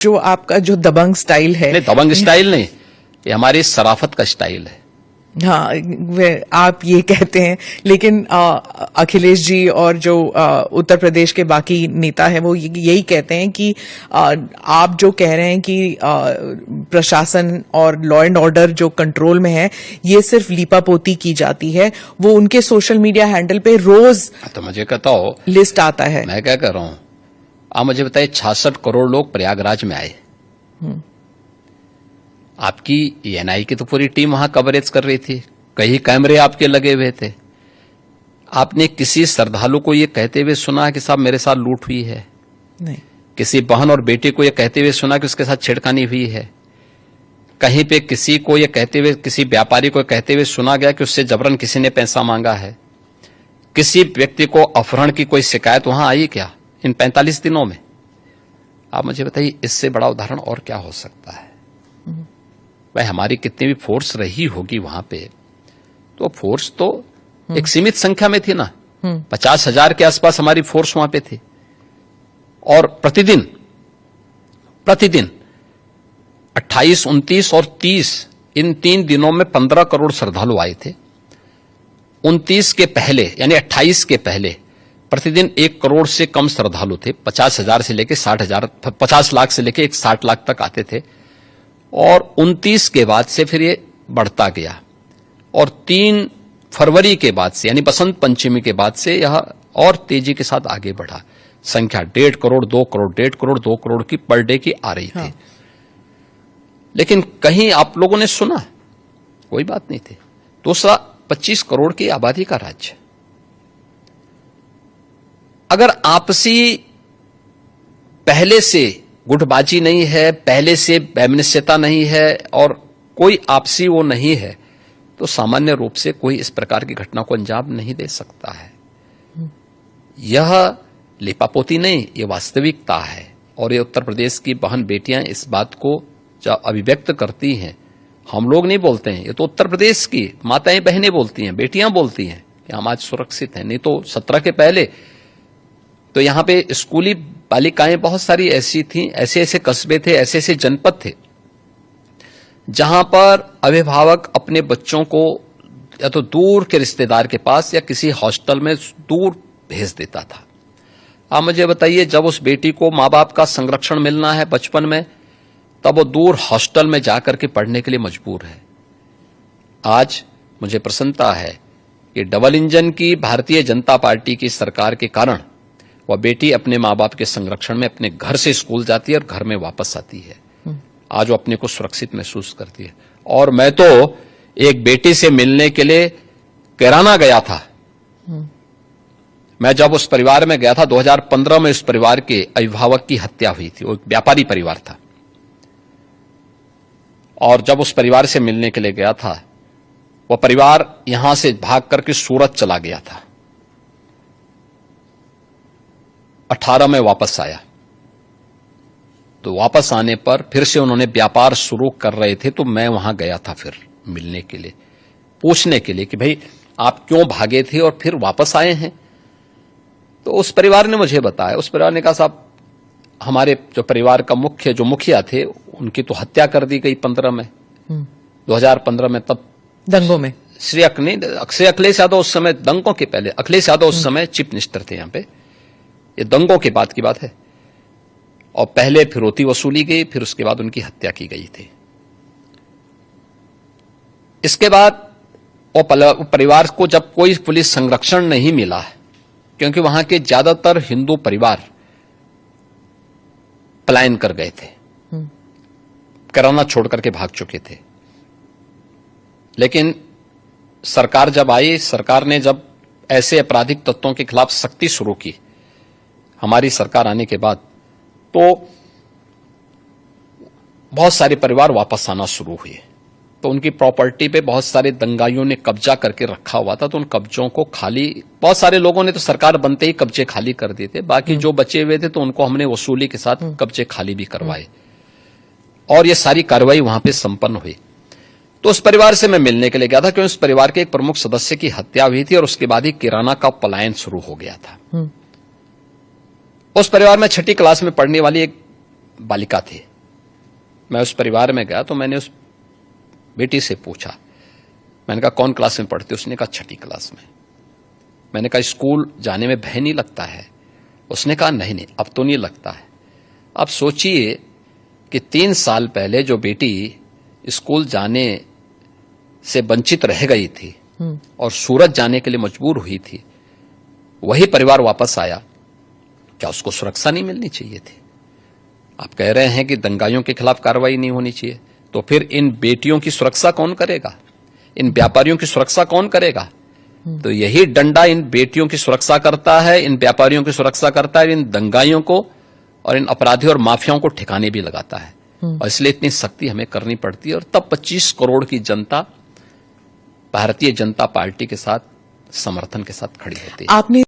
जो आपका जो दबंग स्टाइल है, नहीं दबंग स्टाइल नहीं, ये हमारी शराफत का स्टाइल है। हाँ, आप ये कहते हैं, लेकिन अखिलेश जी और जो उत्तर प्रदेश के बाकी नेता है वो यही कहते हैं कि आप जो कह रहे हैं कि प्रशासन और लॉ एंड ऑर्डर जो कंट्रोल में है ये सिर्फ लीपापोती की जाती है। वो उनके सोशल मीडिया हैंडल पे रोज तो मुझे कहता हो लिस्ट आता है। मैं क्या कर रहा हूं, आप मुझे बताइए 66 करोड़ लोग प्रयागराज में आए, आपकी एएनआई की तो पूरी टीम वहां कवरेज कर रही थी, कई कैमरे आपके लगे हुए थे। आपने किसी श्रद्धालु को ये कहते हुए सुना कि साहब मेरे साथ लूट हुई है? नहीं। किसी बहन और बेटे को ये कहते हुए सुना कि उसके साथ छेड़खानी हुई है? कहीं पे किसी को ये कहते हुए, किसी व्यापारी को कहते हुए सुना गया कि उससे जबरन किसी ने पैसा मांगा है? किसी व्यक्ति को अपहरण की कोई शिकायत वहां आई क्या इन 45 दिनों में? आप मुझे बताइए इससे बड़ा उदाहरण और क्या हो सकता है? भाई हमारी कितनी भी फोर्स रही होगी वहां पे, तो फोर्स तो एक सीमित संख्या में थी ना, 50,000 के आसपास हमारी फोर्स वहां पे थी। और प्रतिदिन 28, 29 और 30 इन 3 दिनों में 15 करोड़ श्रद्धालु आए थे। 29 के पहले यानी 28 के पहले प्रतिदिन 1 करोड़ से कम श्रद्धालु थे। 50,000 से लेकर 60,000, 50 लाख से लेकर 60 लाख तक आते थे। और 29 के बाद से फिर ये बढ़ता गया और 3 फरवरी के बाद से यानी बसंत पंचमी के बाद से यह और तेजी के साथ आगे बढ़ा। संख्या 1.5 करोड़, 2 करोड़, 1.5 करोड़, 2 करोड़ की पर डे की आ रही थी। हाँ। लेकिन कहीं आप लोगों ने सुना? कोई बात नहीं थी। दूसरा, 25 करोड़ की आबादी का राज्य, अगर आपसी पहले से गुटबाजी नहीं है, पहले से वैमनस्यता नहीं है और कोई आपसी वो नहीं है, तो सामान्य रूप से कोई इस प्रकार की घटना को अंजाम नहीं दे सकता है। यह लिपापोती नहीं, ये वास्तविकता है। और ये उत्तर प्रदेश की बहन बेटियां इस बात को जब अभिव्यक्त करती हैं, हम लोग नहीं बोलते हैं, ये तो उत्तर प्रदेश की माताएं बहनें बोलती हैं, बेटियां बोलती हैं कि हम आज सुरक्षित हैं। नहीं तो 17 के पहले तो यहां पे स्कूली बालिकाएं बहुत सारी ऐसी थीं, ऐसे ऐसे कस्बे थे, ऐसे ऐसे जनपद थे जहां पर अभिभावक अपने बच्चों को या तो दूर के रिश्तेदार के पास या किसी हॉस्टल में दूर भेज देता था। आप मुझे बताइए, जब उस बेटी को माँ बाप का संरक्षण मिलना है बचपन में, तब वो दूर हॉस्टल में जाकर के पढ़ने के लिए मजबूर है। आज मुझे प्रसन्नता है कि डबल इंजन की भारतीय जनता पार्टी की सरकार के कारण वह बेटी अपने माँ बाप के संरक्षण में अपने घर से स्कूल जाती है और घर में वापस आती है। आज वो अपने को सुरक्षित महसूस करती है। और मैं तो एक बेटी से मिलने के लिए कैराना गया था। मैं जब उस परिवार में गया था 2015 में, उस परिवार के अभिभावक की हत्या हुई थी। वो एक व्यापारी परिवार था और जब उस परिवार से मिलने के लिए गया था, वह परिवार यहां से भाग करके सूरत चला गया था। 18 में वापस आया, तो वापस आने पर फिर से उन्होंने व्यापार शुरू कर रहे थे, तो मैं वहां गया था फिर मिलने के लिए, पूछने के लिए कि भाई आप क्यों भागे थे और फिर वापस आए हैं। तो उस परिवार ने मुझे बताया, उस परिवार ने कहा साहब हमारे जो परिवार का जो मुखिया थे उनकी तो हत्या कर दी गई 15 में, 2015 में, तब दंगों में। श्री अखिलेश यादव उस समय, दंगों के पहले अखिलेश यादव उस समय चीफ मिनिस्टर थे यहां पे, ये दंगों के बाद की बात है। और पहले फिरौती वसूली गई, फिर उसके बाद उनकी हत्या की गई थी। इसके बाद परिवार को जब कोई पुलिस संरक्षण नहीं मिला, क्योंकि वहां के ज्यादातर हिंदू परिवार पलायन कर गए थे, कैराना छोड़ करके भाग चुके थे। लेकिन सरकार जब आई, सरकार ने जब ऐसे आपराधिक तत्वों के खिलाफ सख्ती शुरू की, हमारी सरकार आने के बाद, तो बहुत सारे परिवार वापस आना शुरू हुए। तो उनकी प्रॉपर्टी पे बहुत सारे दंगाइयों ने कब्जा करके रखा हुआ था, तो उन कब्जों को खाली, बहुत सारे लोगों ने तो सरकार बनते ही कब्जे खाली कर दिए थे। बाकी जो बचे हुए थे तो उनको हमने वसूली के साथ कब्जे खाली भी करवाए और ये सारी कार्रवाई वहां पे संपन्न हुई। तो उस परिवार से मैं मिलने के लिए गया था, क्योंकि उस परिवार के एक प्रमुख सदस्य की हत्या हुई थी और उसके बाद ही किराना का पलायन शुरू हो गया था। उस परिवार में 6ठी क्लास में पढ़ने वाली एक बालिका थी, मैं उस परिवार में गया तो मैंने उस बेटी से पूछा, मैंने कहा कौन क्लास में पढ़ती? उसने कहा 6ठी क्लास में। मैंने कहा स्कूल जाने में भय नहीं लगता है? उसने कहा नहीं, अब तो नहीं लगता है। अब सोचिए कि 3 साल पहले जो बेटी स्कूल जाने से वंचित रह गई थी और सूरत जाने के लिए मजबूर हुई थी, वही परिवार वापस आया, क्या उसको सुरक्षा नहीं मिलनी चाहिए थी? आप कह रहे हैं कि दंगाइयों के खिलाफ कार्रवाई नहीं होनी चाहिए, तो फिर इन बेटियों की सुरक्षा कौन करेगा? इन व्यापारियों की सुरक्षा कौन करेगा? तो यही डंडा इन बेटियों की सुरक्षा करता है, इन व्यापारियों की सुरक्षा करता है, इन दंगाइयों को और इन अपराधियों और माफियाओं को ठिकाने भी लगाता है। और इसलिए इतनी सख्ती हमें करनी पड़ती है। और तब 25 करोड़ की जनता भारतीय जनता पार्टी के साथ समर्थन के साथ खड़ी होती है। आपने